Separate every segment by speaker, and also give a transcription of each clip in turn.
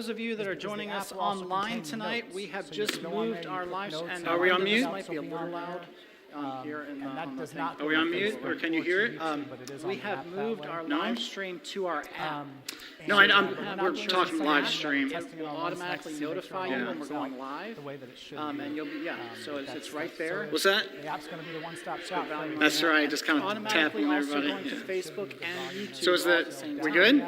Speaker 1: those of you that are joining us online tonight, we have just moved our live and
Speaker 2: Are we on mute?
Speaker 1: This might be a little loud here in the thing.
Speaker 2: Are we on mute, or can you hear it?
Speaker 1: We have moved our live stream to our app.
Speaker 2: No, we're talking live stream.
Speaker 1: It will automatically notify you when we're going live, and you'll be, so it's right there.
Speaker 2: What's that?
Speaker 3: The app's going to be the one-stop shop.
Speaker 2: That's right, just kind of
Speaker 1: Automatically
Speaker 2: tapping
Speaker 1: also
Speaker 2: everybody.
Speaker 1: going to Facebook and YouTube.
Speaker 2: So is
Speaker 1: all at
Speaker 2: that,
Speaker 1: the same
Speaker 2: we
Speaker 1: time.
Speaker 2: good?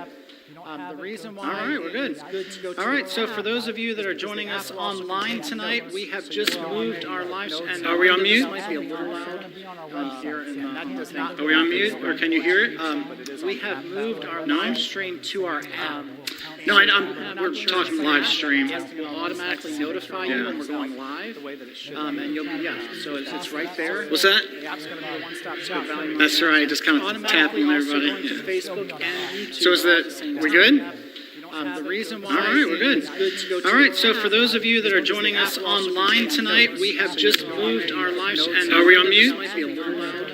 Speaker 1: The reason why
Speaker 2: All right, we're good.
Speaker 1: it's good to go to
Speaker 2: All right,
Speaker 1: our
Speaker 2: so for
Speaker 1: app
Speaker 2: those of you that are
Speaker 1: is the
Speaker 2: joining
Speaker 1: app
Speaker 2: us
Speaker 1: will also
Speaker 2: online
Speaker 1: contain
Speaker 2: tonight,
Speaker 1: notes,
Speaker 2: we have
Speaker 1: so
Speaker 2: just
Speaker 1: you will
Speaker 2: moved
Speaker 1: have
Speaker 2: our
Speaker 1: notes
Speaker 2: live
Speaker 1: and
Speaker 2: Are we on mute?
Speaker 1: This might be a little loud here in the thing.
Speaker 2: Are we on mute, or can you hear it?
Speaker 1: We have moved our live stream to our app.
Speaker 2: No, we're talking live stream.
Speaker 1: It will automatically notify you when we're going live, and you'll be, so it's right there.
Speaker 2: What's that?
Speaker 3: The app's going to be the one-stop shop.
Speaker 2: That's right, just kind of
Speaker 1: Automatically
Speaker 2: tapping
Speaker 1: also going
Speaker 2: everybody.
Speaker 1: to Facebook and YouTube.
Speaker 2: So is
Speaker 1: all at the
Speaker 2: that,
Speaker 1: same
Speaker 2: we
Speaker 1: time.
Speaker 2: good?
Speaker 1: The reason why
Speaker 2: All right, we're good.
Speaker 1: it's good to go to
Speaker 2: All right,
Speaker 1: our
Speaker 2: so for
Speaker 1: app
Speaker 2: those of you that are
Speaker 1: is
Speaker 2: joining
Speaker 1: the
Speaker 2: us
Speaker 1: app will also
Speaker 2: online
Speaker 1: contain
Speaker 2: tonight,
Speaker 1: notes,
Speaker 2: we have
Speaker 1: so
Speaker 2: just
Speaker 1: you will
Speaker 2: moved
Speaker 1: have
Speaker 2: our live
Speaker 1: notes
Speaker 2: and
Speaker 1: and
Speaker 2: are we on
Speaker 1: this
Speaker 2: mute?
Speaker 1: might be a little loud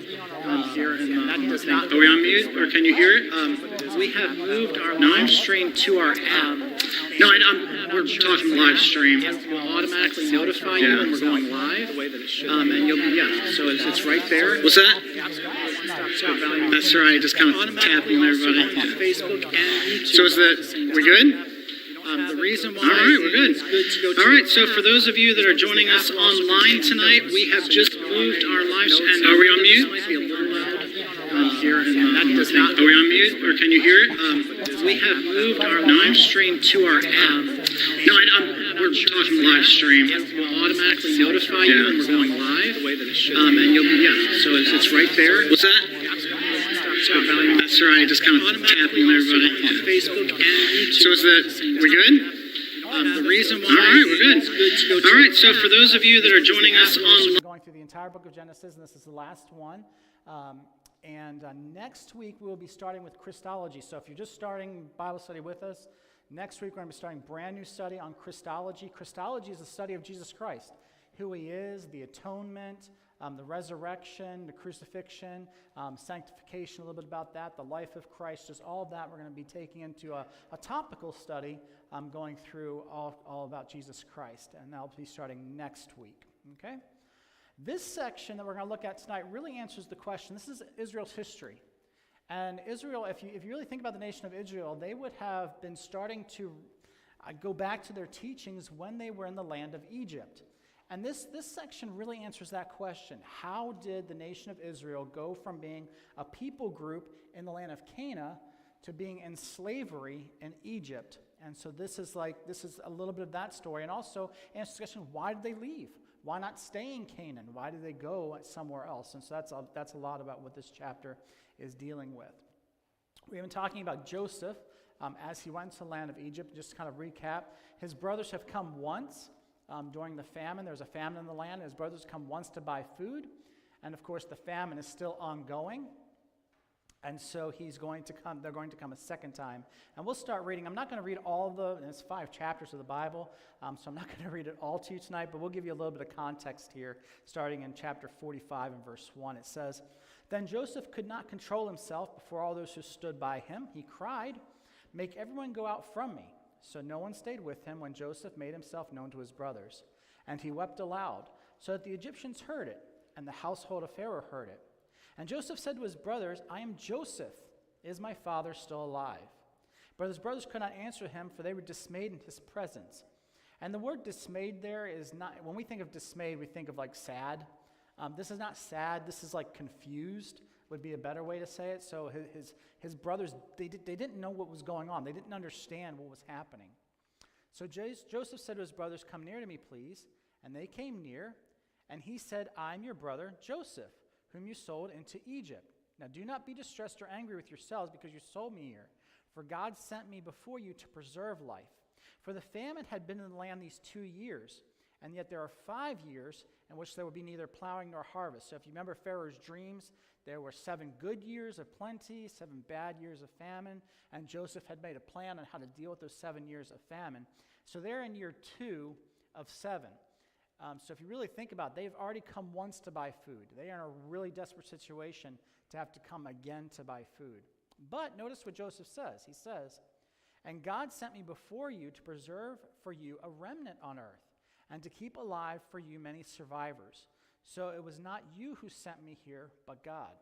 Speaker 1: here in the thing.
Speaker 2: Are we on mute, or can you hear it?
Speaker 1: We have moved our live stream to our app.
Speaker 2: No, we're talking live stream.
Speaker 1: It will automatically notify you when we're going live, and you'll be, so it's right there.
Speaker 2: What's that?
Speaker 1: That's
Speaker 2: That's right, just kind of tapping everybody.
Speaker 1: Facebook and YouTube.
Speaker 2: So is that, we good?
Speaker 1: The reason why
Speaker 2: All right, we're good.
Speaker 1: it's good to go to
Speaker 2: All right,
Speaker 1: our
Speaker 2: so
Speaker 1: app
Speaker 2: for those of you that are
Speaker 1: is
Speaker 2: joining
Speaker 1: the
Speaker 2: us
Speaker 1: app will also
Speaker 2: online
Speaker 1: contain
Speaker 2: tonight,
Speaker 1: notes,
Speaker 2: we have
Speaker 1: so
Speaker 2: just
Speaker 1: you will
Speaker 2: moved
Speaker 1: have
Speaker 2: our live
Speaker 1: notes
Speaker 2: and are we on
Speaker 1: this
Speaker 2: mute?
Speaker 1: might be a little loud here in the thing.
Speaker 2: Are we on mute, or can you hear it?
Speaker 1: We have moved our live stream to our app.
Speaker 2: No, we're talking live stream.
Speaker 1: It will automatically notify you when we're going live, and you'll be, so it's right there.
Speaker 2: What's that? That's right, just kind of tapping everybody.
Speaker 1: Facebook and YouTube.
Speaker 2: So is that, we good?
Speaker 1: The reason why
Speaker 2: All right, we're good.
Speaker 1: it's good to go to
Speaker 2: All right, so for those of you that are joining us online,
Speaker 3: We're going through the entire book of Genesis, and this is the last one. Next week, we will be starting with Christology. So if you're just starting Bible study with us, next week we're going to be starting a brand new study on Christology. Christology is the study of Jesus Christ, who he is, the atonement, the resurrection, the crucifixion, sanctification, a little bit about that, the life of Christ, just all of that we're going to be taking into a topical study going through all about Jesus Christ, and that'll be starting next week, okay? This section that we're going to look at tonight really answers the question. This is Israel's history. And Israel, if you really think about the nation of Israel, they would have been starting to go back to their teachings when they were in the land of Egypt. And this section really answers that question. How did the nation of Israel go from being a people group in the land of Canaan to being in slavery in Egypt? And so this is a little bit of that story. And also answers the question, why did they leave? Why not stay in Canaan? Why did they go somewhere else? And so that's a lot about what this chapter is dealing with. We've been talking about Joseph as he went to the land of Egypt. Just to kind of recap, his brothers have come once during the famine. There was a famine in the land. His brothers come once to buy food. And of course, the famine is still ongoing. And so they're going to come a second time. And we'll start reading. I'm not going to read all of it's 5 chapters of the Bible, so I'm not going to read it all to you tonight, but we'll give you a little bit of context here, starting in chapter 45 and verse 1. It says, "Then Joseph could not control himself before all those who stood by him. He cried, 'Make everyone go out from me.' So no one stayed with him when Joseph made himself known to his brothers. And he wept aloud, so that the Egyptians heard it, and the household of Pharaoh heard it. And Joseph said to his brothers, 'I am Joseph. Is my father still alive?' But his brothers could not answer him, for they were dismayed in his presence." And the word dismayed there is not, when we think of dismayed, we think of like sad. This is not sad. This is like confused would be a better way to say it. So his brothers, they didn't know what was going on. They didn't understand what was happening. So Joseph said to his brothers, "Come near to me, please." And they came near, and he said, "I'm your brother Joseph, whom you sold into Egypt. Now do not be distressed or angry with yourselves because you sold me here. For God sent me before you to preserve life. For the famine had been in the land these 2 years, and yet there are 5 years in which there will be neither plowing nor harvest." So if you remember Pharaoh's dreams, there were 7 good years of plenty, 7 bad years of famine, and Joseph had made a plan on how to deal with those 7 years of famine. So they're in year 2 of 7. So if you really think about it, they've already come once to buy food. They are in a really desperate situation to have to come again to buy food. But notice what Joseph says. He says, And God sent me before you to preserve for you a remnant on earth, and to keep alive for you many survivors. So it was not you who sent me here, but God."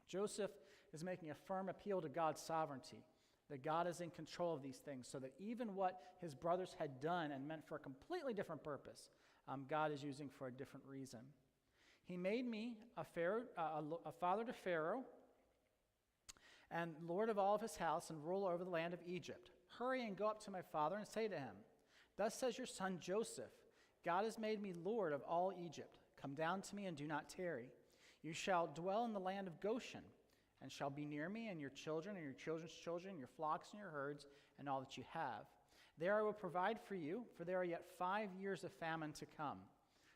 Speaker 3: Joseph is making a firm appeal to God's sovereignty, that God is in control of these things, so that even what his brothers had done and meant for a completely different purpose, God is using for a different reason. "He made me a father to Pharaoh, and Lord of all of his house, and ruler over the land of Egypt. Hurry and go up to my father and say to him, 'Thus says your son Joseph, God has made me Lord of all Egypt. Come down to me and do not tarry. You shall dwell in the land of Goshen, and shall be near me and your children and your children's children, your flocks and your herds, and all that you have. There I will provide for you, for there are yet 5 years of famine to come,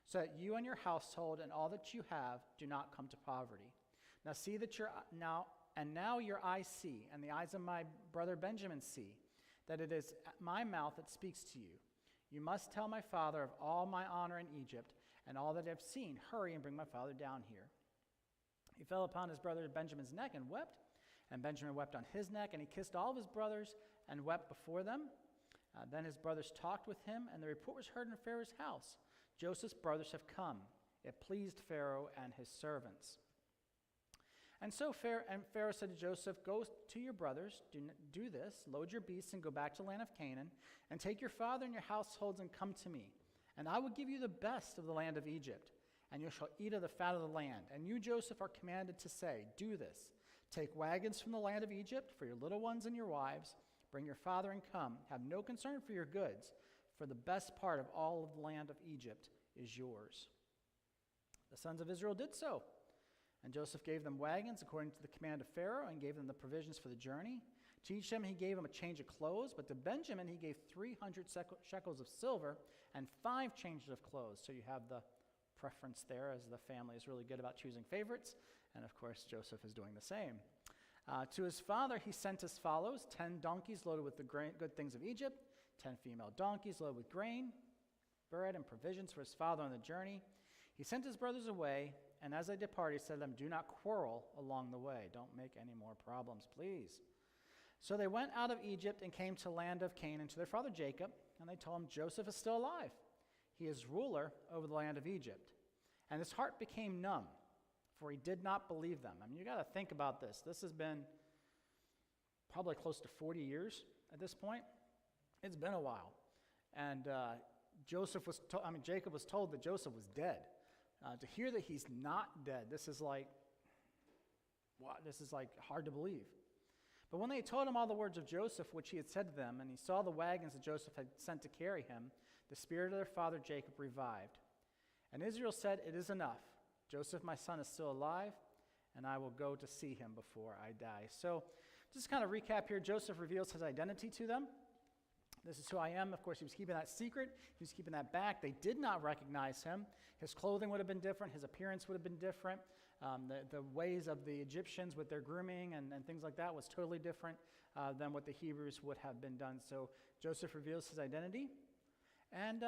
Speaker 3: so that you and your household and all that you have do not come to poverty. Now see that now your eyes see, and the eyes of my brother Benjamin see, that it is my mouth that speaks to you. You must tell my father of all my honor in Egypt, and all that I have seen. Hurry and bring my father down here.' He fell upon his brother Benjamin's neck and wept, and Benjamin wept on his neck, and he kissed all of his brothers and wept before them. Then his brothers talked with him, and the report was heard in Pharaoh's house. Joseph's brothers have come. It pleased Pharaoh and his servants. And so Pharaoh said to Joseph, 'Go to your brothers, do this, load your beasts and go back to the land of Canaan, and take your father and your households and come to me. And I will give you the best of the land of Egypt, and you shall eat of the fat of the land. And you, Joseph, are commanded to say, do this. Take wagons from the land of Egypt for your little ones and your wives. Bring your father and come. Have no concern for your goods, for the best part of all of the land of Egypt is yours.' The sons of Israel did so. And Joseph gave them wagons according to the command of Pharaoh, and gave them the provisions for the journey. To each of them he gave him a change of clothes, but to Benjamin he gave 300 shekels of silver and 5 changes of clothes. So you have the preference there, as the family is really good about choosing favorites. And of course, Joseph is doing the same. To his father he sent as follows: 10 donkeys loaded with the good things of Egypt, 10 female donkeys loaded with grain, bread, and provisions for his father on the journey. He sent his brothers away, and as they departed, he said to them, 'Do not quarrel along the way. Don't make any more problems, please.' So they went out of Egypt and came to the land of Canaan to their father Jacob, and they told him, 'Joseph is still alive. He is ruler over the land of Egypt.' And his heart became numb, for he did not believe them." I mean, you got to think about this. This has been probably close to 40 years at this point. It's been a while. And Jacob was told that Joseph was dead. To hear that he's not dead, this is like hard to believe. But when they told him all the words of Joseph, which he had said to them, and he saw the wagons that Joseph had sent to carry him, the spirit of their father Jacob revived. And Israel said, "It is enough. Joseph, my son, is still alive, and I will go to see him before I die." So just kind of recap here, Joseph reveals his identity to them. "This is who I am." Of course, he was keeping that secret. He was keeping that back. They did not recognize him. His clothing would have been different. His appearance would have been different. The ways of the Egyptians with their grooming and things like that was totally different than what the Hebrews would have been done. So Joseph reveals his identity. And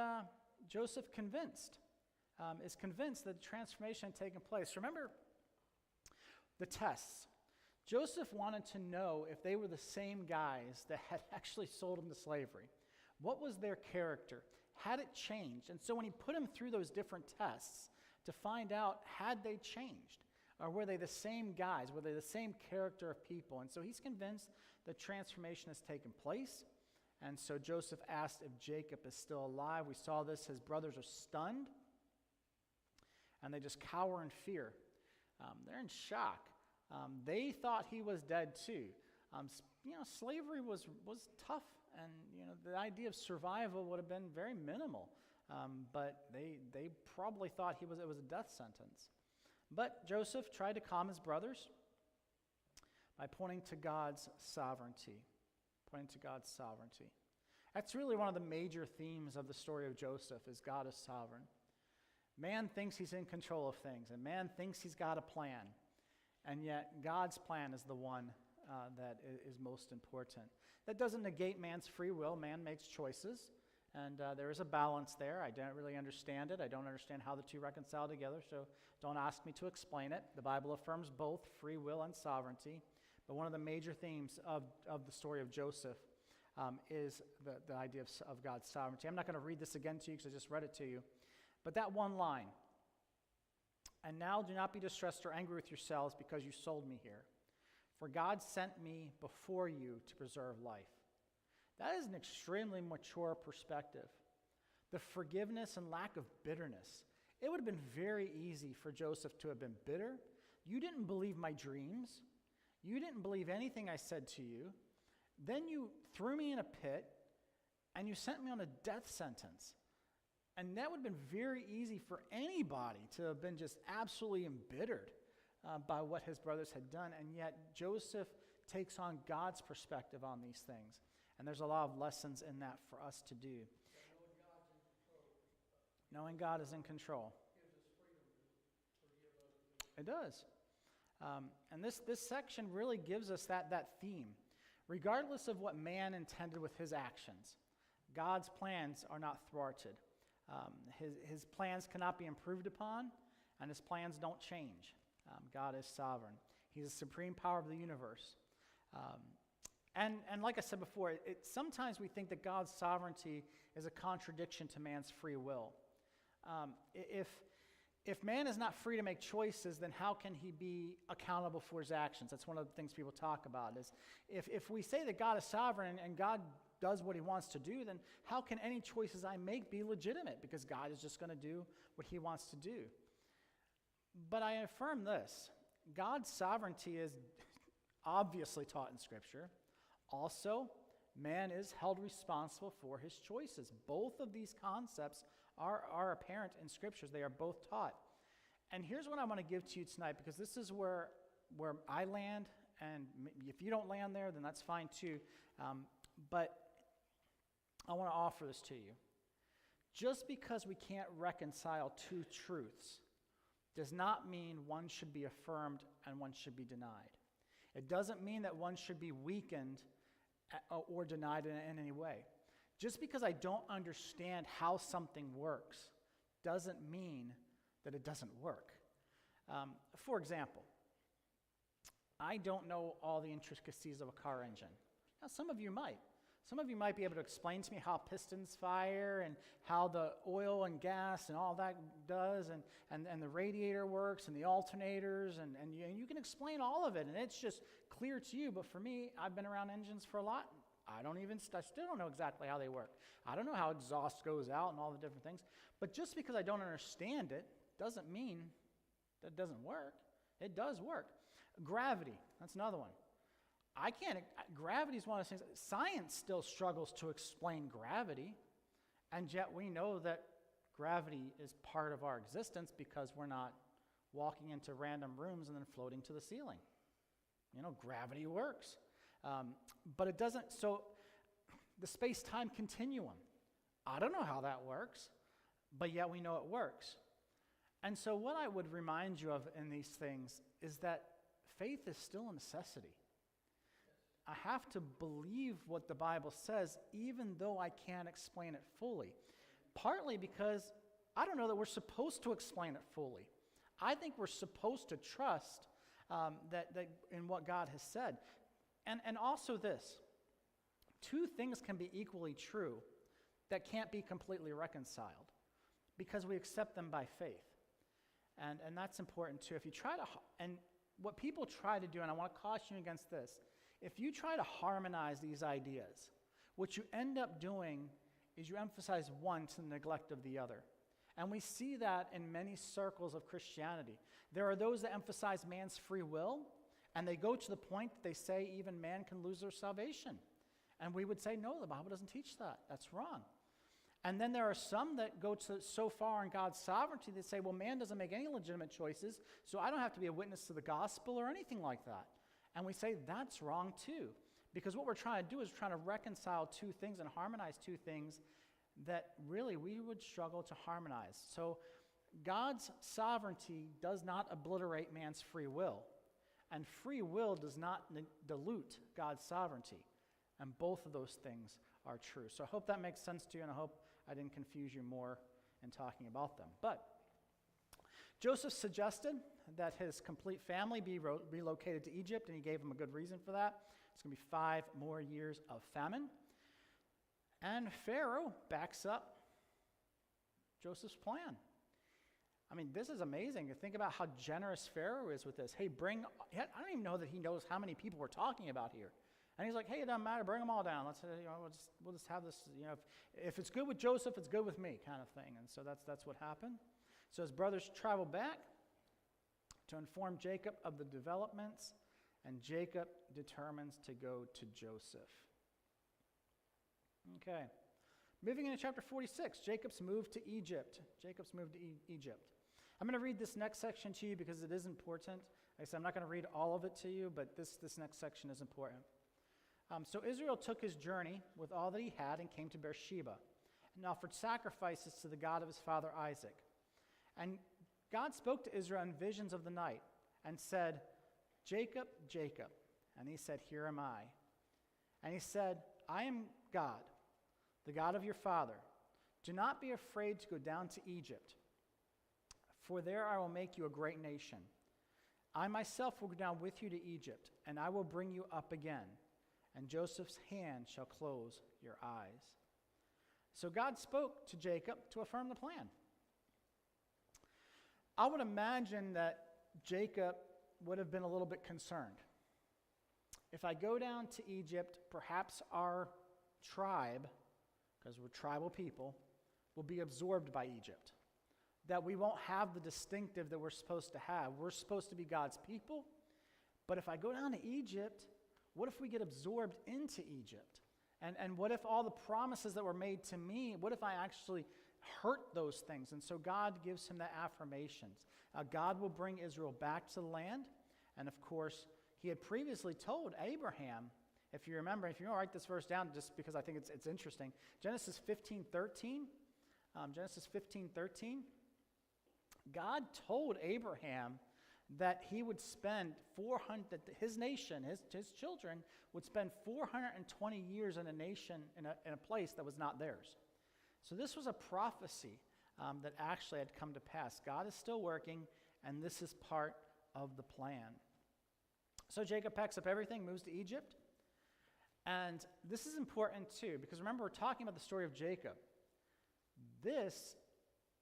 Speaker 3: Joseph is convinced that the transformation had taken place. Remember the tests. Joseph wanted to know if they were the same guys that had actually sold him to slavery. What was their character? Had it changed? And so when he put him through those different tests to find out, had they changed? Or were they the same guys? Were they the same character of people? And so he's convinced the transformation has taken place. And so Joseph asked if Jacob is still alive. We saw this. His brothers are stunned, and they just cower in fear. They're in shock. They thought he was dead too. Slavery was tough, and the idea of survival would have been very minimal. But they probably thought it was a death sentence. But Joseph tried to calm his brothers by pointing to God's sovereignty. That's really one of the major themes of the story of Joseph, is God is sovereign. Man thinks he's in control of things, and man thinks he's got a plan. And yet God's plan is the one that is most important. That doesn't negate man's free will. Man makes choices, and there is a balance there. I don't really understand it. I don't understand how the two reconcile together, so don't ask me to explain it. The Bible affirms both free will and sovereignty. But one of the major themes of the story of Joseph is the idea of God's sovereignty. I'm not going to read this again to you because I just read it to you. But that one line, and now do not be distressed or angry with yourselves because you sold me here. For God sent me before you to preserve life. That is an extremely mature perspective. The forgiveness and lack of bitterness. It would have been very easy for Joseph to have been bitter. You didn't believe my dreams. You didn't believe anything I said to you. Then you threw me in a pit, and you sent me on a death sentence. And that would have been very easy for anybody to have been just absolutely embittered by what his brothers had done. And yet Joseph takes on God's perspective on these things. And there's a lot of lessons in that for us to do. Knowing God is in control. It does. And this section really gives us that theme. Regardless of what man intended with his actions, God's plans are not thwarted. His plans cannot be improved upon, and his plans don't change. God is sovereign. He's the supreme power of the universe. And like I said before, sometimes we think that God's sovereignty is a contradiction to man's free will. If man is not free to make choices, then how can he be accountable for his actions? That's one of the things people talk about. Is if we say that God is sovereign and God does what he wants to do, then how can any choices I make be legitimate? Because God is just going to do what he wants to do. But I affirm this. God's sovereignty is obviously taught in Scripture. Also, man is held responsible for his choices. Both of these concepts are apparent in Scriptures. They are both taught. And here's what I want to give to you tonight, because this is where I land, and if you don't land there, then that's fine too. But I want to offer this to you. Just because we can't reconcile two truths does not mean one should be affirmed and one should be denied. It doesn't mean that one should be weakened or denied in any way. Just because I don't understand how something works doesn't mean that it doesn't work. For example, I don't know all the intricacies of a car engine. Now, some of you might. Some of you might be able to explain to me how pistons fire and how the oil and gas and all that does and the radiator works and the alternators and you can explain all of it and it's just clear to you. But for me, I've been around engines for a lot. I still don't know exactly how they work. I don't know how exhaust goes out and all the different things. But just because I don't understand it doesn't mean that it doesn't work. It does work. Gravity, that's another one. Gravity is one of those things. Science still struggles to explain gravity, and yet we know that gravity is part of our existence because we're not walking into random rooms and then floating to the ceiling. Gravity works. But it doesn't, so the space-time continuum, I don't know how that works, but yet we know it works. And so what I would remind you of in these things is that faith is still a necessity. I have to believe what the Bible says, even though I can't explain it fully. Partly because I don't know that we're supposed to explain it fully. I think we're supposed to trust that in what God has said. And also this, two things can be equally true that can't be completely reconciled because we accept them by faith. And that's important too. If you try to, and what people try to do, and I want to caution you against this, if you try to harmonize these ideas, what you end up doing is you emphasize one to the neglect of the other. And we see that in many circles of Christianity. There are those that emphasize man's free will, and they go to the point that they say even man can lose their salvation. And we would say, no, the Bible doesn't teach that. That's wrong. And then there are some that go so far in God's sovereignty that say, well, man doesn't make any legitimate choices, so I don't have to be a witness to the gospel or anything like that. And we say that's wrong too. Because what we're trying to do is trying to reconcile two things and harmonize two things that really we would struggle to harmonize. So God's sovereignty does not obliterate man's free will. And free will does not dilute God's sovereignty. And both of those things are true. So I hope that makes sense to you, and I hope I didn't confuse you more in talking about them. But Joseph suggested that his complete family be relocated to Egypt, and he gave him a good reason for that. It's going to be 5 more years of famine. And Pharaoh backs up Joseph's plan. I mean, this is amazing. Think about how generous Pharaoh is with this. Hey, I don't even know that he knows how many people we're talking about here. And he's like, hey, it doesn't matter, bring them all down. We'll just have this, if it's good with Joseph, it's good with me, kind of thing. And so that's what happened. So his brothers travel back to inform Jacob of the developments, and Jacob determines to go to Joseph. Okay. Moving into chapter 46, Jacob's move to Egypt. Egypt. I'm going to read this next section to you because it is important. Like I said, I'm not going to read all of it to you, but this next section is important. So Israel took his journey with all that he had and came to Beersheba and offered sacrifices to the God of his father Isaac. And God spoke to Israel in visions of the night and said, Jacob, Jacob. And he said, here am I. And he said, I am God, the God of your father. Do not be afraid to go down to Egypt, for there I will make you a great nation. I myself will go down with you to Egypt, and I will bring you up again, and Joseph's hand shall close your eyes. So God spoke to Jacob to affirm the plan. I would imagine that Jacob would have been a little bit concerned. If I go down to Egypt, perhaps our tribe, because we're tribal people, will be absorbed by Egypt. That we won't have the distinctive that we're supposed to have. We're supposed to be God's people, but if I go down to Egypt, what if we get absorbed into Egypt? And what if all the promises that were made to me, what if I actually hurt those things? And so God gives him that affirmations. God will bring Israel back to the land, and of course, he had previously told Abraham, if you remember, if you want to write this verse down just because I think it's interesting, Genesis 15:13, God told Abraham that he would spend that his nation, his children, would spend 420 years in a nation, in a place that was not theirs. So this was a prophecy that actually had come to pass. God is still working, and this is part of the plan. So Jacob packs up everything, moves to Egypt. And this is important too, because remember, we're talking about the story of Jacob.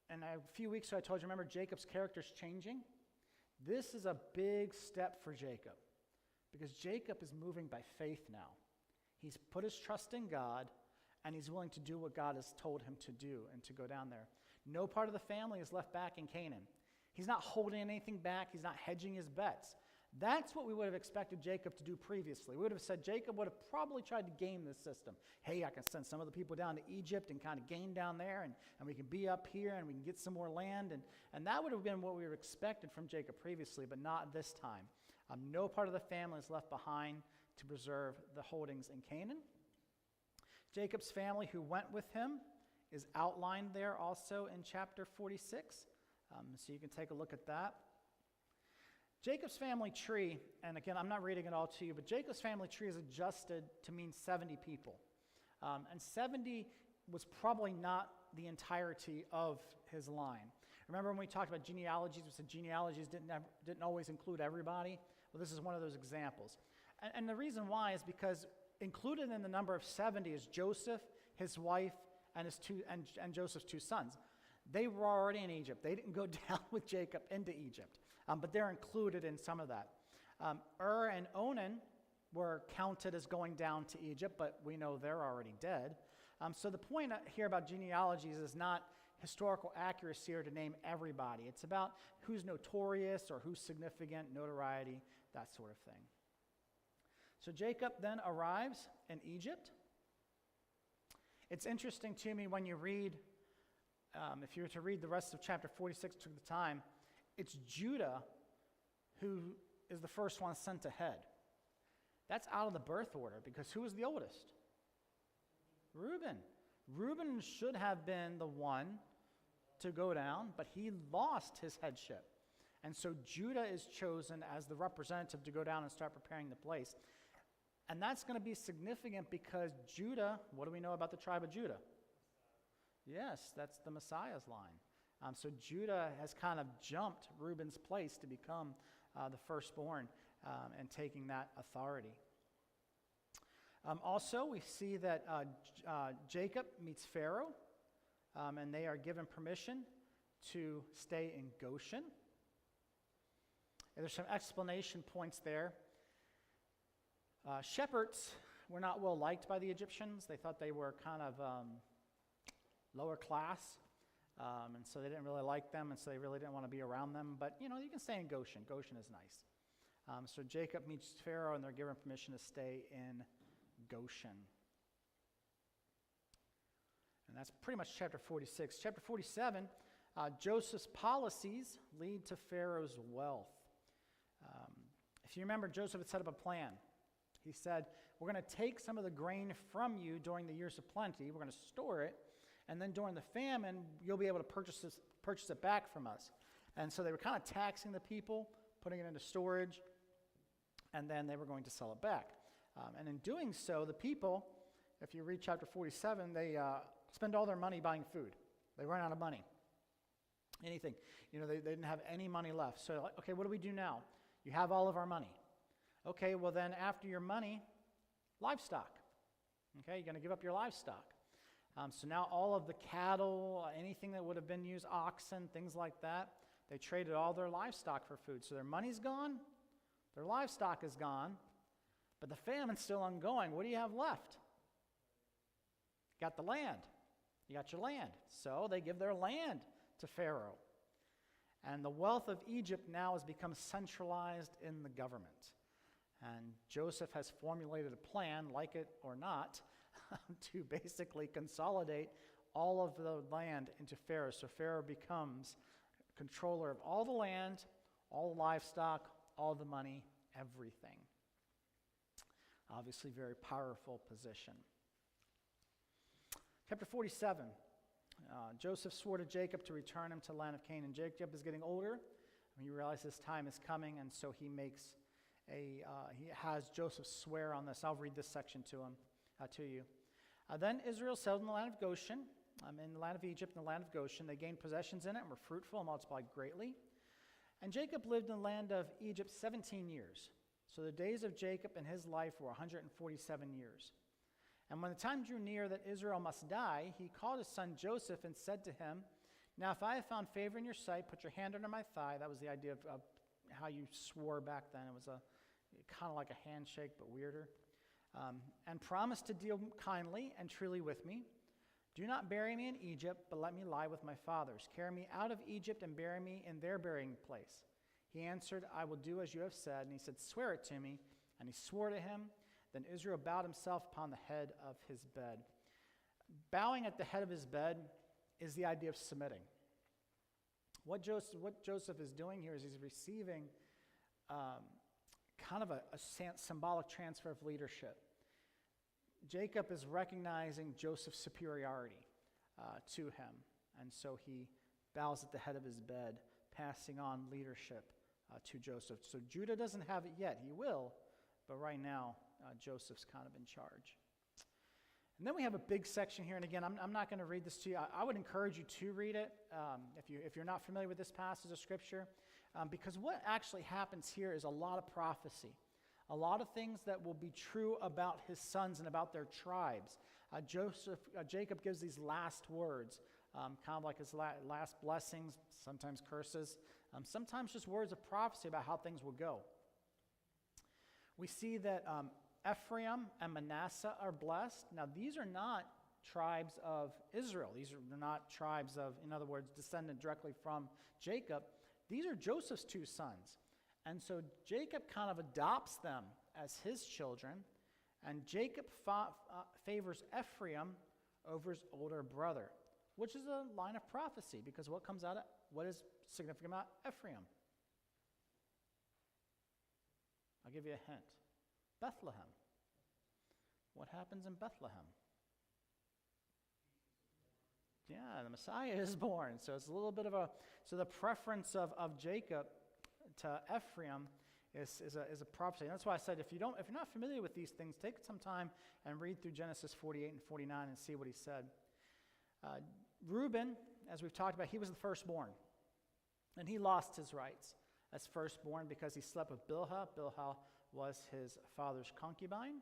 Speaker 3: And a few weeks ago I told you, remember, Jacob's character's changing. This is a big step for Jacob, because Jacob is moving by faith now. He's put his trust in God, and he's willing to do what God has told him to do and to go down there. No part of the family is left back in Canaan. He's not holding anything back. He's not hedging his bets. That's what we would have expected Jacob to do previously. We would have said Jacob would have probably tried to game this system. Hey, I can send some of the people down to Egypt and kind of gain down there, and we can be up here, and we can get some more land. And that would have been what we were expected from Jacob previously, but not this time. No part of the family is left behind to preserve the holdings in Canaan. Jacob's family who went with him is outlined there also in chapter 46. So you can take a look at that. Jacob's family tree, and again, I'm not reading it all to you, but Jacob's family tree is adjusted to mean 70 people. And 70 was probably not the entirety of his line. Remember when we talked about genealogies, we said genealogies didn't always include everybody? Well, this is one of those examples. And the reason why is because included in the number of 70 is Joseph, his wife, and Joseph's two sons. They were already in Egypt. They didn't go down with Jacob into Egypt. But they're included in some of that. And Onan were counted as going down to Egypt, but we know they're already dead. So the point here about genealogies is not historical accuracy or to name everybody. It's about who's notorious or who's significant, notoriety, that sort of thing. So Jacob then arrives in Egypt. It's interesting to me when you read, if you were to read the rest of chapter 46 to the time, it's Judah who is the first one sent ahead. That's out of the birth order, because who was the oldest? Reuben. Reuben should have been the one to go down, but he lost his headship. And so Judah is chosen as the representative to go down and start preparing the place. And that's going to be significant because Judah, what do we know about the tribe of Judah? Yes, that's the Messiah's line. So Judah has kind of jumped Reuben's place to become the firstborn and taking that authority. Also, we see that Jacob meets Pharaoh, and they are given permission to stay in Goshen. And there's some explanation points there. Shepherds were not well liked by the Egyptians. They thought they were kind of lower class, and so they didn't really like them, and so they really didn't want to be around them. But, you can stay in Goshen. Goshen is nice. So Jacob meets Pharaoh, and they're given permission to stay in Goshen. And that's pretty much chapter 46. Chapter 47, Joseph's policies lead to Pharaoh's wealth. If you remember, Joseph had set up a plan. He said, we're going to take some of the grain from you during the years of plenty. We're going to store it. And then during the famine, you'll be able to purchase it back from us. And so they were kind of taxing the people, putting it into storage, and then they were going to sell it back. And in doing so, the people, if you read chapter 47, they spend all their money buying food. They run out of money. Anything. They didn't have any money left. So, like, okay, what do we do now? You have all of our money. Okay, well then after your money, livestock. Okay, you're going to give up your livestock. So now all of the cattle, anything that would have been used, oxen, things like that, they traded all their livestock for food. So their money's gone, their livestock is gone, but the famine's still ongoing. What do you have left? You got the land. You got your land. So they give their land to Pharaoh. And the wealth of Egypt now has become centralized in the government. And Joseph has formulated a plan, like it or not, to basically consolidate all of the land into Pharaoh. So Pharaoh becomes controller of all the land, all the livestock, all the money, everything. Obviously, very powerful position. Chapter 47. Joseph swore to Jacob to return him to the land of Canaan. Jacob is getting older. He realizes his time is coming, and so he has Joseph swear on this. I'll read this section to you. Then Israel settled in the land of Goshen, in the land of Egypt, in the land of Goshen. They gained possessions in it and were fruitful and multiplied greatly. And Jacob lived in the land of Egypt 17 years. So the days of Jacob in his life were 147 years. And when the time drew near that Israel must die, he called his son Joseph and said to him, now if I have found favor in your sight, put your hand under my thigh. That was the idea of how you swore back then. It was kind of like a handshake, but weirder. And promise to deal kindly and truly with me. Do not bury me in Egypt, but let me lie with my fathers. Carry me out of Egypt and bury me in their burying place. He answered, I will do as you have said. And he said, swear it to me. And he swore to him. Then Israel bowed himself upon the head of his bed. Bowing at the head of his bed is the idea of submitting. What Joseph is doing here is he's receiving kind of a symbolic transfer of leadership. Jacob is recognizing Joseph's superiority to him, and so he bows at the head of his bed, passing on leadership to Joseph. So Judah doesn't have it yet. He will, but right now, Joseph's kind of in charge. And then we have a big section here, and again, I'm not going to read this to you. I would encourage you to read it if you're not familiar with this passage of Scripture, because what actually happens here is a lot of prophecy, a lot of things that will be true about his sons and about their tribes. Jacob gives these last words, kind of like his last blessings, sometimes curses, sometimes just words of prophecy about how things will go. We see that Ephraim and Manasseh are blessed. Now, these are not tribes of Israel. These are not tribes of, in other words, descended directly from Jacob. These are Joseph's two sons. And so Jacob kind of adopts them as his children, and Jacob favors Ephraim over his older brother, which is a line of prophecy, because what is significant about Ephraim? I'll give you a hint. Bethlehem. What happens in Bethlehem? Yeah, the Messiah is born. So it's a little bit of so the preference of Jacob to Ephraim is a prophecy. And that's why I said if you're not familiar with these things, take some time and read through Genesis 48 and 49 and see what he said. Reuben, as we've talked about, he was the firstborn. And he lost his rights as firstborn because he slept with Bilhah. Bilhah was his father's concubine,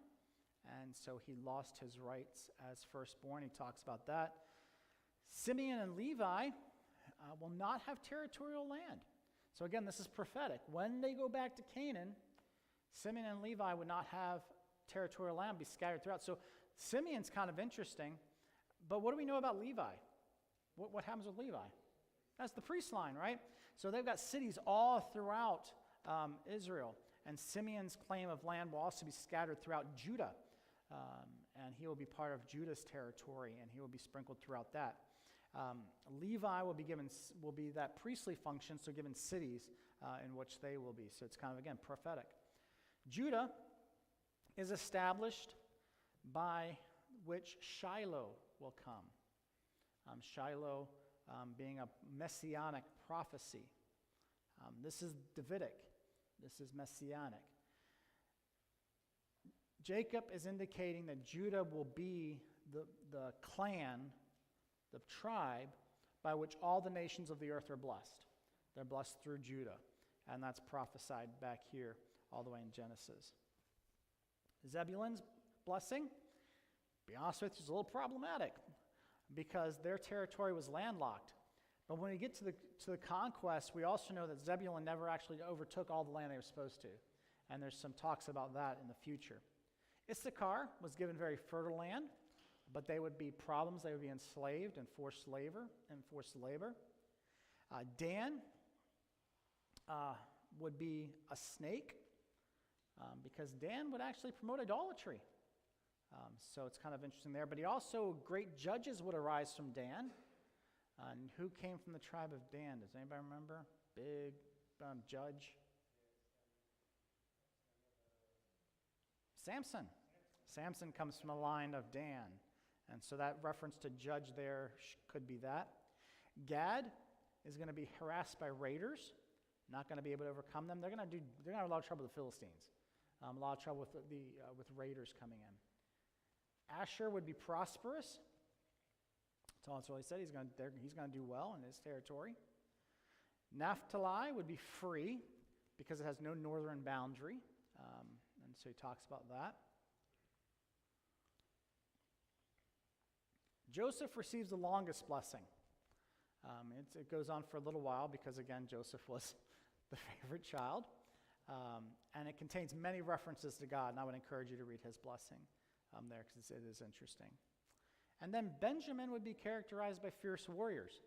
Speaker 3: and so he lost his rights as firstborn. He talks about that. Simeon and Levi will not have territorial land. So again, this is prophetic. When they go back to Canaan, Simeon and Levi would not have territorial land, be scattered throughout. So Simeon's kind of interesting, but what do we know about Levi? What happens with Levi? That's the priest line, right? So they've got cities all throughout Israel, and Simeon's claim of land will also be scattered throughout Judah, and he will be part of Judah's territory, and he will be sprinkled throughout that. Levi will be that priestly function, so given cities in which they will be. So it's kind of, again, prophetic. Judah is established by which Shiloh will come. Shiloh being a messianic prophecy. This is Davidic. This is messianic. Jacob is indicating that Judah will be the clan, the tribe, by which all the nations of the earth are blessed. They're blessed through Judah, and that's prophesied back here all the way in Genesis. Zebulun's blessing, to be honest with you, is a little problematic because their territory was landlocked. But when we get to the conquest, we also know that Zebulun never actually overtook all the land they were supposed to, and there's some talks about that in the future. Issachar was given very fertile land, but they would be problems. They would be enslaved and forced labor. Dan would be a snake because Dan would actually promote idolatry. So it's kind of interesting there. But great judges would arise from Dan. And who came from the tribe of Dan? Does anybody remember? Big judge. Samson. Samson comes from the line of Dan. And so that reference to judge there could be that. Gad is going to be harassed by raiders, not going to be able to overcome them. They're going to have a lot of trouble with the Philistines, a lot of trouble with raiders coming in. Asher would be prosperous. That's all he said. He's going to do well in his territory. Naphtali would be free because it has no northern boundary, and so he talks about that. Joseph receives the longest blessing. It goes on for a little while because, again, Joseph was the favorite child. And it contains many references to God, and I would encourage you to read his blessing there because it is interesting. And then Benjamin would be characterized by fierce warriors.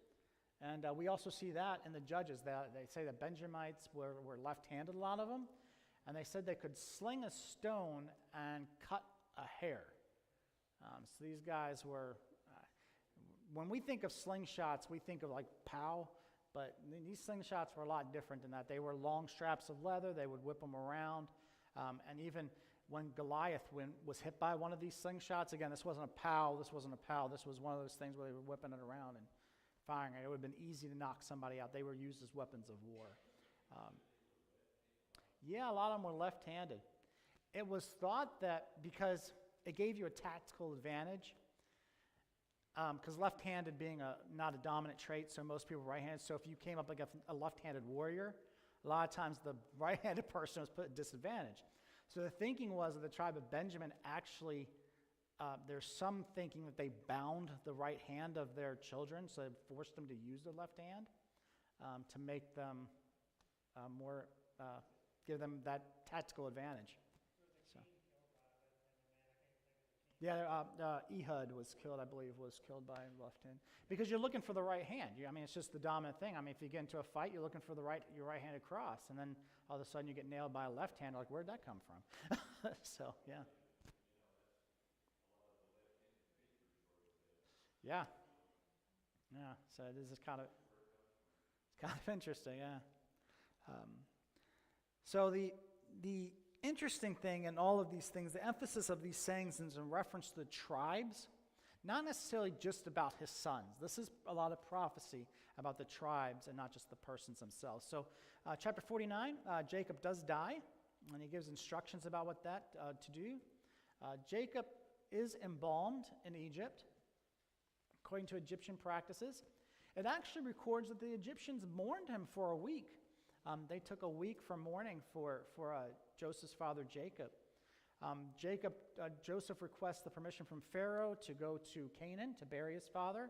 Speaker 3: And we also see that in the Judges. They say that Benjamites were left-handed, a lot of them, and they said they could sling a stone and cut a hair. So these guys were... when we think of slingshots, we think of like POW, but these slingshots were a lot different than that. They were long straps of leather. They would whip them around. And even when Goliath was hit by one of these slingshots, again, this wasn't a POW. This was one of those things where they were whipping it around and firing it. It would have been easy to knock somebody out. They were used as weapons of war. A lot of them were left-handed. It was thought that because it gave you a tactical advantage, because left-handed being not a dominant trait, so most people were right-handed. So if you came up against a left-handed warrior, a lot of times the right-handed person was put at disadvantage. So the thinking was that the tribe of Benjamin actually, there's some thinking that they bound the right hand of their children, so they forced them to use their left hand to make them give them that tactical advantage. Ehud was killed, I believe, by left hand. Because you're looking for the right hand. It's just the dominant thing. If you get into a fight, you're looking for your right-handed cross, and then all of a sudden you get nailed by a left hand. Like, where'd that come from? So, yeah. Yeah. Yeah, so this is kind of interesting, yeah. So the interesting thing in all of these things, the emphasis of these sayings is in reference to the tribes, not necessarily just about his sons. This is a lot of prophecy about the tribes and not just the persons themselves. So chapter 49, Jacob does die, and he gives instructions about what that to do. Jacob is embalmed in Egypt, according to Egyptian practices. It actually records that the Egyptians mourned him for a week. They took a week for mourning for Joseph's father Jacob. Joseph requests the permission from Pharaoh to go to Canaan to bury his father.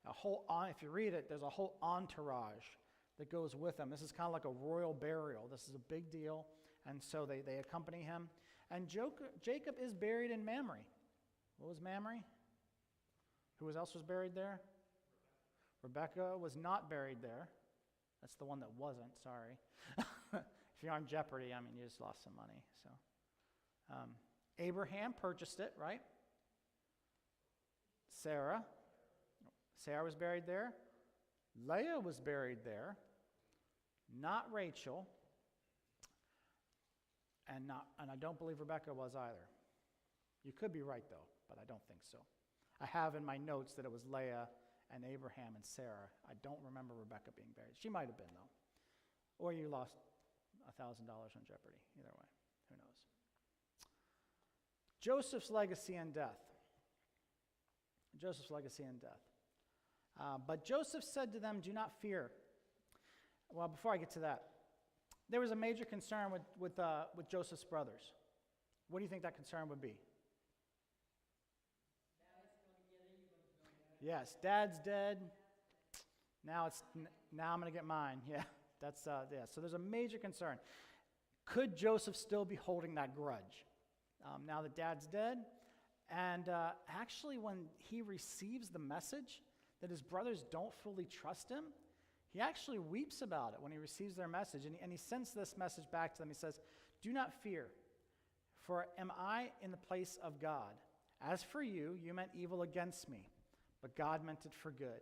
Speaker 3: If you read it, there's a whole entourage that goes with him. This is kind of like a royal burial. This is a big deal, and so they accompany him. And Jacob is buried in Mamre. What was Mamre? Who else was buried there? Rebecca was not buried there. That's the one that wasn't, sorry. If you're on Jeopardy, I mean, you just lost some money. So, Abraham purchased it, right? Sarah was buried there. Leah was buried there. Not Rachel. And I don't believe Rebecca was either. You could be right, though, but I don't think so. I have in my notes that it was Leah and Abraham and Sarah. I don't remember Rebecca being buried. She might have been, though. Or you lost $1,000 on Jeopardy. Either way, who knows? Joseph's legacy and death. Joseph's legacy and death. But Joseph said to them, "Do not fear." Well, before I get to that, there was a major concern with Joseph's brothers. What do you think that concern would be? Yes, Dad's dead. Now I'm going to get mine. Yeah, So there's a major concern. Could Joseph still be holding that grudge now that Dad's dead? And actually, when he receives the message that his brothers don't fully trust him, he actually weeps about it when he receives their message. And he sends this message back to them. He says, "Do not fear, for am I in the place of God? As for you, you meant evil against me, but God meant it for good,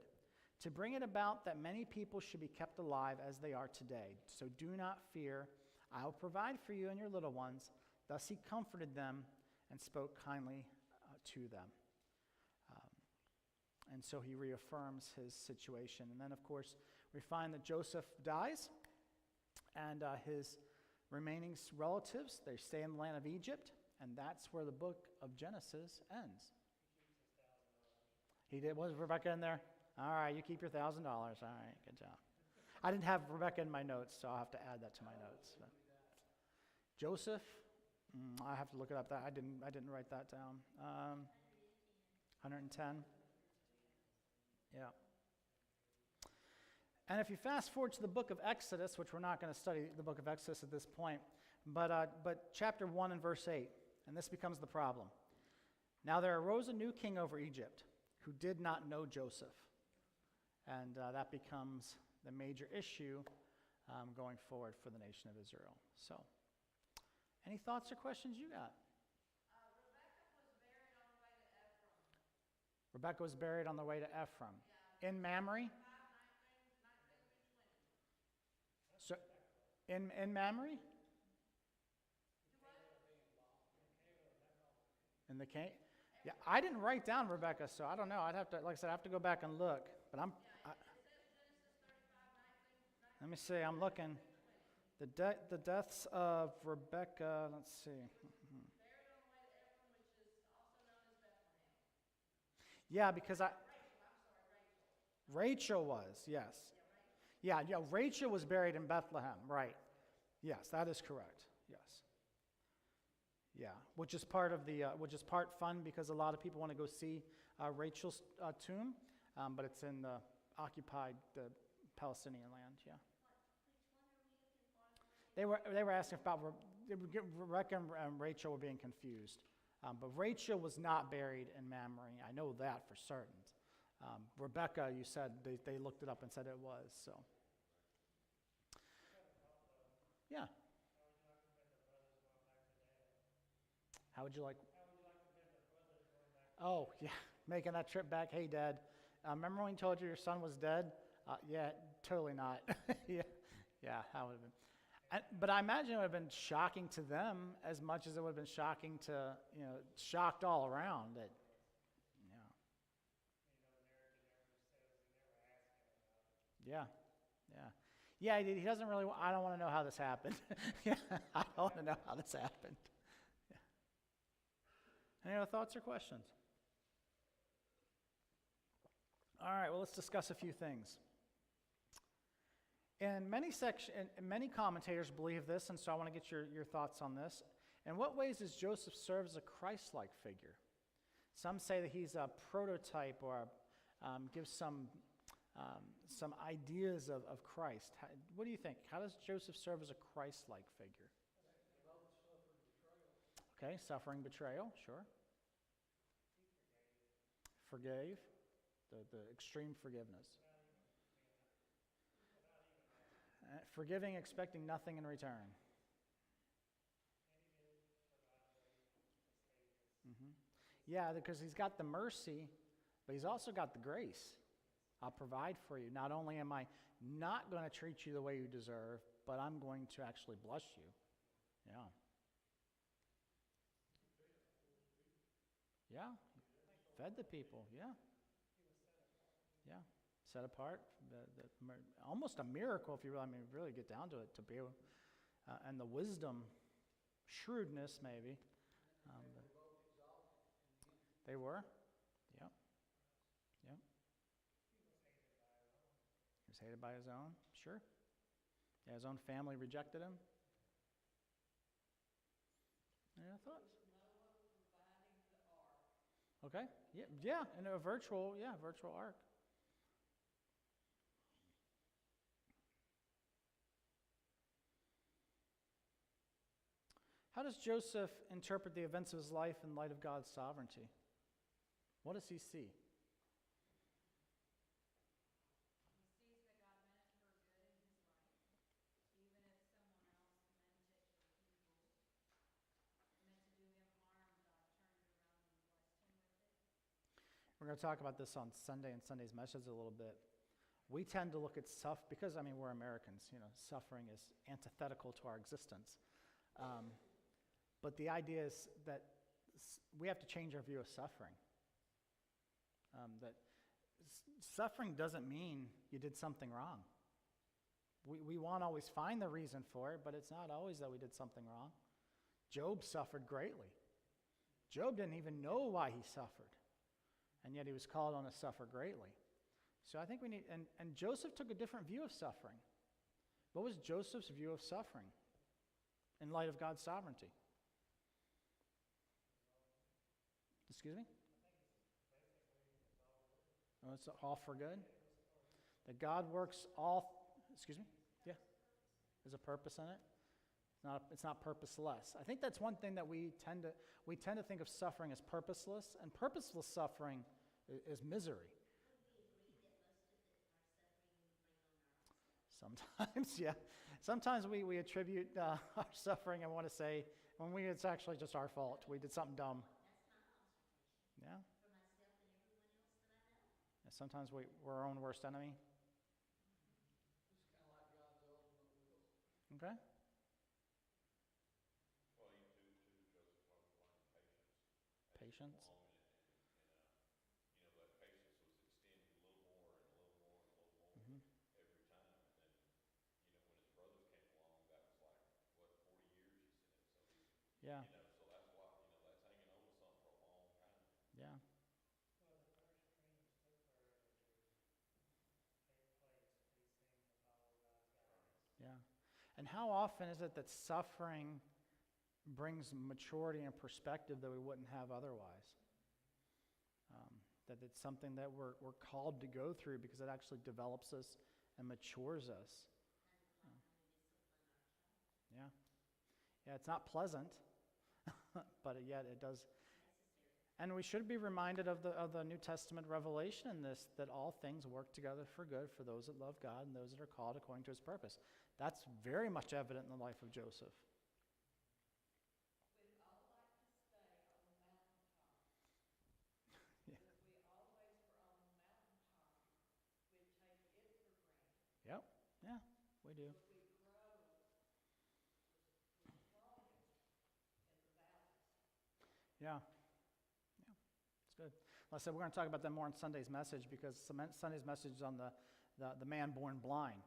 Speaker 3: to bring it about that many people should be kept alive as they are today. So do not fear. I will provide for you and your little ones." Thus he comforted them and spoke kindly to them. And so he reaffirms his situation. And then, of course, we find that Joseph dies, and his remaining relatives, they stay in the land of Egypt, and that's where the book of Genesis ends. He did. Was Rebecca in there? All right, you keep your $1,000. All right, good job. I didn't have Rebecca in my notes, so I'll have to add that to my notes. But Joseph, I have to look it up. I didn't write that down. 110. Yeah. And if you fast forward to the book of Exodus, which we're not going to study the book of Exodus at this point, but chapter 1 and verse 8, and this becomes the problem. "Now there arose a new king over Egypt who did not know Joseph." And that becomes the major issue going forward for the nation of Israel. So, any thoughts or questions you got? Rebecca was buried on the way to Ephraim. In Mamre? So, in Mamre? In the Canaan? Yeah, I didn't write down Rebecca, so I don't know. I'd have to, like I said, I have to go back and look. But let me see. I'm looking. The deaths of Rebecca. Let's see. Yeah, because Rachel was, yes. Yeah, Rachel was buried in Bethlehem, right. Yes, that is correct, yes. Yeah, which is part fun because a lot of people want to go see Rachel's tomb, but it's in the occupied Palestinian land, yeah. They were asking about, Rebecca and Rachel were being confused. But Rachel was not buried in Mamre. I know that for certain. Rebecca, you said, they looked it up and said it was, so. Yeah. How would you like? Oh, yeah, making that trip back. Hey, Dad, remember when you told you your son was dead? Yeah, totally not. yeah, how would have been. But I imagine it would have been shocking to them as much as it would have been shocking to, shocked all around. Yeah, he doesn't really, I don't want to know how this happened. I don't want to know how this happened. Yeah. Any other thoughts or questions? All right, well, let's discuss a few things. And many commentators believe this, and so I want to get your thoughts on this. In what ways does Joseph serve as a Christ-like figure? Some say that he's a prototype or gives some ideas of Christ. What do you think? How does Joseph serve as a Christ-like figure? Okay, suffering betrayal, sure. Forgave, the extreme forgiveness. Forgiving, expecting nothing in return. Mm-hmm. Yeah, because he's got the mercy, but he's also got the grace. I'll provide for you. Not only am I not going to treat you the way you deserve, but I'm going to actually bless you. Yeah. Yeah. Fed the people. Yeah. Yeah. Set apart. Almost a miracle if you really get down to it, to be able, and the wisdom, shrewdness maybe. They were. Yep. Yep. He was hated by his own. Sure. Yeah, his own family rejected him. Any other thoughts? Okay. Yeah, in a virtual ark. How does Joseph interpret the events of his life in light of God's sovereignty? What does he see?
Speaker 4: He sees that God meant it for good in his life, even if someone else meant it for evil, meant to do him harm. God turned it around and blessed him with it.
Speaker 3: We're going to talk about this on Sunday and Sunday's message a little bit. We tend to look at because we're Americans. Suffering is antithetical to our existence. But the idea is that we have to change our view of suffering. That suffering doesn't mean you did something wrong. We won't always find the reason for it, but it's not always that we did something wrong. Job suffered greatly. Job didn't even know why he suffered, and yet he was called on to suffer greatly. So I think we need, and Joseph took a different view of suffering. What was Joseph's view of suffering in light of God's sovereignty? Excuse me? Oh, it's all for good? That God works excuse me? Yeah. There's a purpose in it. It's not purposeless. I think that's one thing that we tend to think of suffering as purposeless, and purposeless suffering is misery. Sometimes, yeah. Sometimes we attribute our suffering and want to say, it's actually just our fault. We did something dumb. Yeah. And sometimes we're our own worst enemy.
Speaker 5: It's kind of like God's ultimate will.
Speaker 3: Okay.
Speaker 6: Well, you Joseph learned patience.
Speaker 3: Patience.
Speaker 6: And that patience was extended a little more and a little more and a little more
Speaker 3: Mm-hmm.
Speaker 6: every time. And then, when his brothers came along, that was like, 40 years, he said. So
Speaker 3: Yeah.
Speaker 6: so that's why, that's hanging on to something for a long time.
Speaker 3: Yeah.
Speaker 5: Well, the first dreams took forever to take place. They seem to follow God's guidance.
Speaker 3: Yeah. And how often is it that suffering brings maturity and perspective that we wouldn't have otherwise? That it's something that we're called to go through because it actually develops us and matures us. Yeah. Yeah, it's not pleasant, but yet it does. And we should be reminded of the New Testament revelation in this, that all things work together for good for those that love God and those that are called according to his purpose. That's very much evident in the life of Joseph.
Speaker 4: We'd all like to stay on the mountaintop.
Speaker 3: Yeah.
Speaker 4: If we always were on the mountaintop, we'd take it for granted.
Speaker 3: Yep. Yeah, we do.
Speaker 4: But we grow the strongest in the valleys.
Speaker 3: Yeah. Yeah. It's good. Like I said, we're going to talk about that more in Sunday's message because Sunday's message is on the man born blind.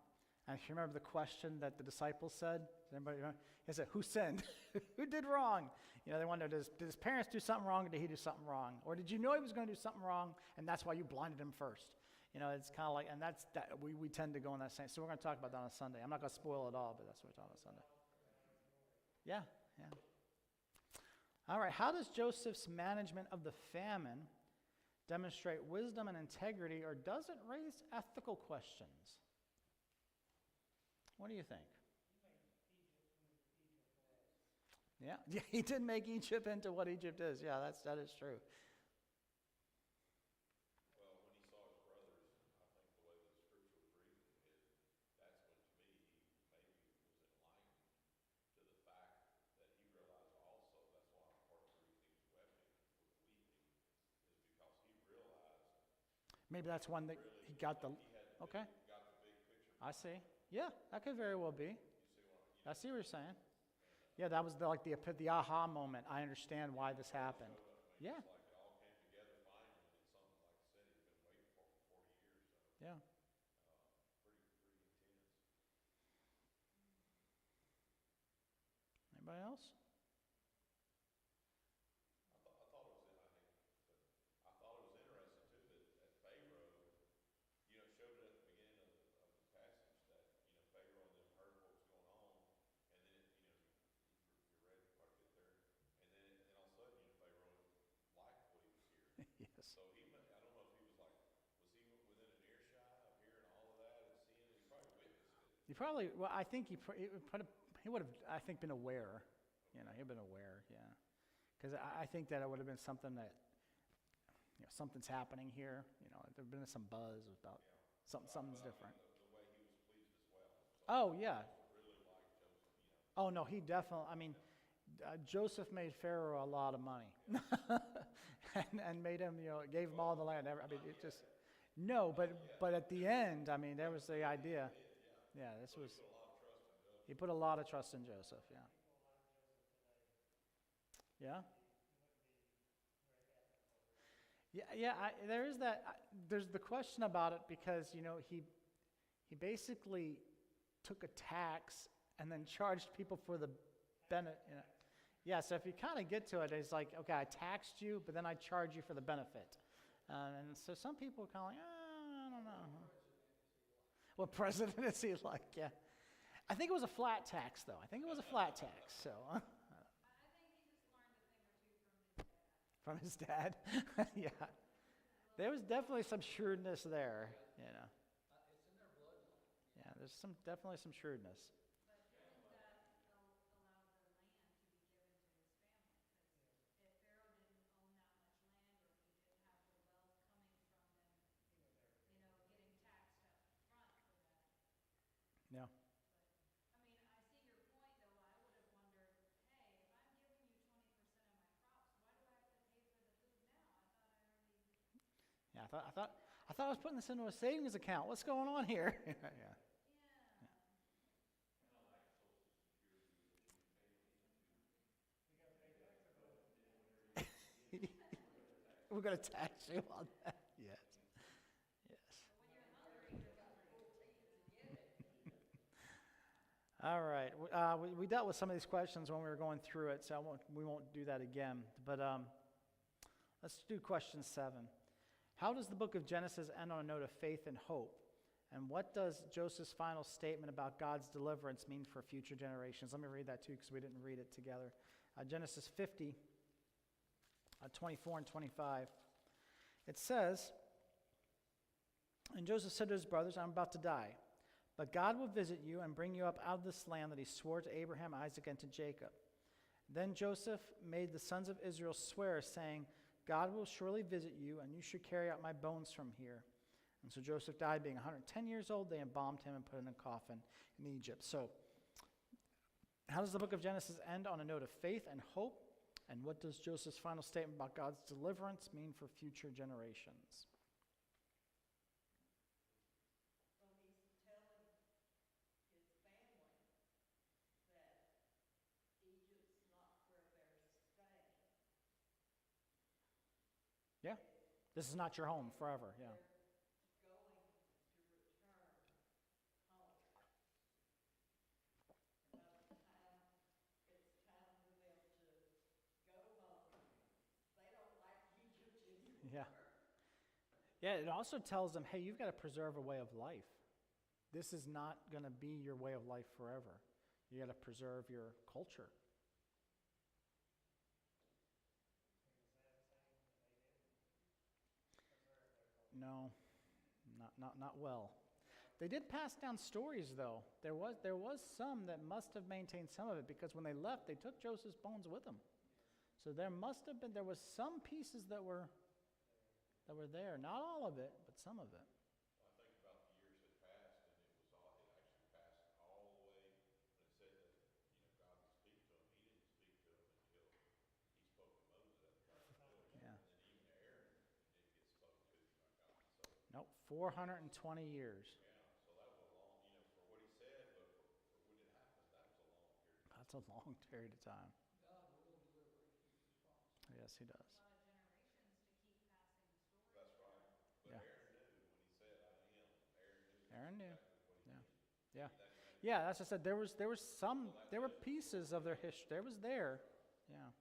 Speaker 3: And if you remember the question that the disciples said, does anybody remember? He said, who sinned? Who did wrong? They wondered, did his parents do something wrong or did he do something wrong? Or did you know he was going to do something wrong and that's why you blinded him first? It's kind of like, and that's that we tend to go in that same. So we're going to talk about that on Sunday. I'm not going to spoil it all, but that's what we're talking about Sunday. Yeah, yeah. All right, how does Joseph's management of the famine demonstrate wisdom and integrity, or does it raise ethical questions? What do you think? Yeah, yeah, he did make Egypt into what Egypt is. Yeah, that is true.
Speaker 6: Well, when he saw his brothers, I think the way the scripture was reading it, that's when, to me, he maybe was enlightened to the fact that he realized also, that's why part of the reason he was weeping, is because he realized
Speaker 3: Maybe that's one that he got the. Okay.
Speaker 6: got the big picture.
Speaker 3: I see. Yeah, that could very well be. I see what you're saying. Yeah, that was like the aha moment. I understand why this happened. Yeah.
Speaker 6: It's like it all came together finally, and it's something, like I said, he's been waiting for 40 years, so
Speaker 3: Yeah.
Speaker 6: pretty intense.
Speaker 3: Anybody else?
Speaker 6: I thought it was interesting too that Pharaoh, it showed it at the beginning of the passage that Pharaoh and them heard what was going on, and then you read quite a bit there, and then all of a sudden Pharaoh liked what he was hearing.
Speaker 3: Yes.
Speaker 6: So I don't know if he was like, was he within an earshot of hearing all of that and seeing it? He probably witnessed it.
Speaker 3: He probably. Well, I think he would have. I think been aware. He'd been aware. Yeah. Because I think that it would have been something that. Something's happening here. There'd been some buzz about something's different.
Speaker 6: The way he was pleased as well. So
Speaker 3: Oh yeah.
Speaker 6: really liked Joseph.
Speaker 3: Oh no, he definitely. I mean, Joseph made Pharaoh a lot of money, and made him. Gave him all the land. It just. No, but at the end, there was the idea. Yeah, this was. He put a lot of trust in Joseph. Yeah. Yeah. Yeah. There is that. There's the question about it because he basically took a tax and then charged people for the benefit. Yeah. So if you kind of get to it, it's like, okay, I taxed you, but then I charge you for the benefit. And so some people are kind of like, I don't know. What president is he like? Yeah. I think it was a flat tax, though. I think it was a flat tax. So.
Speaker 4: I think he just learned a thing or two from his dad.
Speaker 3: From his dad. Yeah. There was definitely some shrewdness there,
Speaker 7: It's in their bloodline.
Speaker 3: Yeah, there's definitely some shrewdness.
Speaker 4: But didn't that allow the land to be given to his family? Because if Pharaoh didn't own that much land, or he didn't have the wealth coming from them, getting taxed up front for that.
Speaker 3: Yeah.
Speaker 4: I see your point, though. I would have wondered, hey, if I'm giving you 20% of my crops, why do I have to pay for the food now? I thought I already.
Speaker 3: Yeah, I thought I was putting this into a savings account. What's going on here? Yeah.
Speaker 4: Yeah.
Speaker 3: We're going to tax you on that. Yes. Yes. All right. We dealt with some of these questions when we were going through it, so we won't do that again. But let's do question 7. How does the book of Genesis end on a note of faith and hope? And what does Joseph's final statement about God's deliverance mean for future generations? Let me read that too, because we didn't read it together. Genesis 50, 24 and 25. It says, "And Joseph said to his brothers, I'm about to die, but God will visit you and bring you up out of this land that he swore to Abraham, Isaac, and to Jacob. Then Joseph made the sons of Israel swear, saying, God will surely visit you, and you should carry out my bones from here. And so Joseph died, being 110 years old. They embalmed him and put him in a coffin in Egypt." So, how does the book of Genesis end on a note of faith and hope? And what does Joseph's final statement about God's deliverance mean for future generations?
Speaker 8: Well, he's telling his family that Egypt's not where they're staying.
Speaker 3: Yeah. This is not your home forever. Yeah.
Speaker 8: They're going to return home. And by the time it's time for them to go home, they don't like Egypt anymore.
Speaker 3: Yeah. Yeah, it also tells them, hey, you've got to preserve a way of life. This is not going to be your way of life forever. You got to preserve your culture. No, not well. They did pass down stories, though. There was some that must have maintained some of it, because when they left, they took Joseph's bones with them. So there was some pieces that were there. Not all of it, but some of it.
Speaker 6: Well, I think about the years that passed, and it actually passed all the way, when it said that, God would speak to him. He didn't speak to him until he spoke to Moses at the burning bush.
Speaker 3: Yeah.
Speaker 6: And then even Aaron didn't get spoken to by God. So,
Speaker 3: Nope, 420 years.
Speaker 6: yeah, so that was a long, for what he said, but for when it happened, that was a long period.
Speaker 3: That's a long period of time.
Speaker 7: God will deliver and keep his promise.
Speaker 3: Yes, he does.
Speaker 4: A lot of generations to keep passing the story.
Speaker 6: That's right. But
Speaker 3: Yeah.
Speaker 6: Aaron knew when he said, I am.
Speaker 3: Aaron knew.
Speaker 6: Exactly what he
Speaker 3: Yeah.
Speaker 6: meant.
Speaker 3: Yeah. Yeah, that's what I said. There were pieces of their history. There was there. Yeah.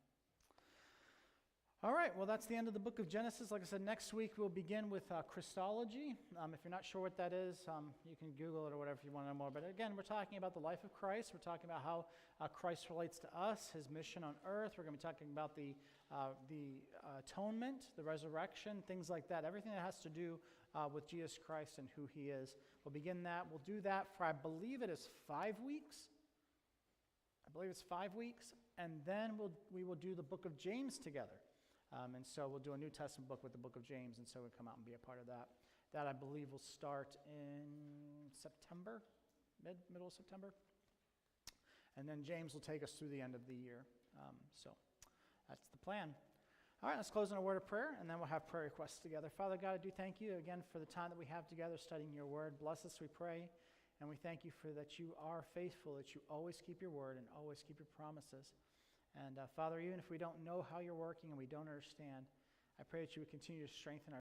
Speaker 3: All right, well, that's the end of the book of Genesis. Like I said, next week we'll begin with Christology. If you're not sure what that is, you can Google it or whatever if you want to know more. But again, we're talking about the life of Christ. We're talking about how Christ relates to us, his mission on earth. We're going to be talking about the atonement, the resurrection, things like that. Everything that has to do with Jesus Christ and who he is. We'll begin that. We'll do that for, I believe it is 5 weeks. I believe it's 5 weeks. And then we will do the book of James together. And so we'll do a New Testament book with the book of James, and so we'll come out and be a part of that. That, I believe, will start in September, middle of September. And then James will take us through the end of the year. So that's the plan. All right, let's close in a word of prayer, and then we'll have prayer requests together. Father God, I do thank you again for the time that we have together studying your word. Bless us, we pray, and we thank you for that you are faithful, that you always keep your word and always keep your promises. And Father, even if we don't know how you're working and we don't understand, I pray that you would continue to strengthen our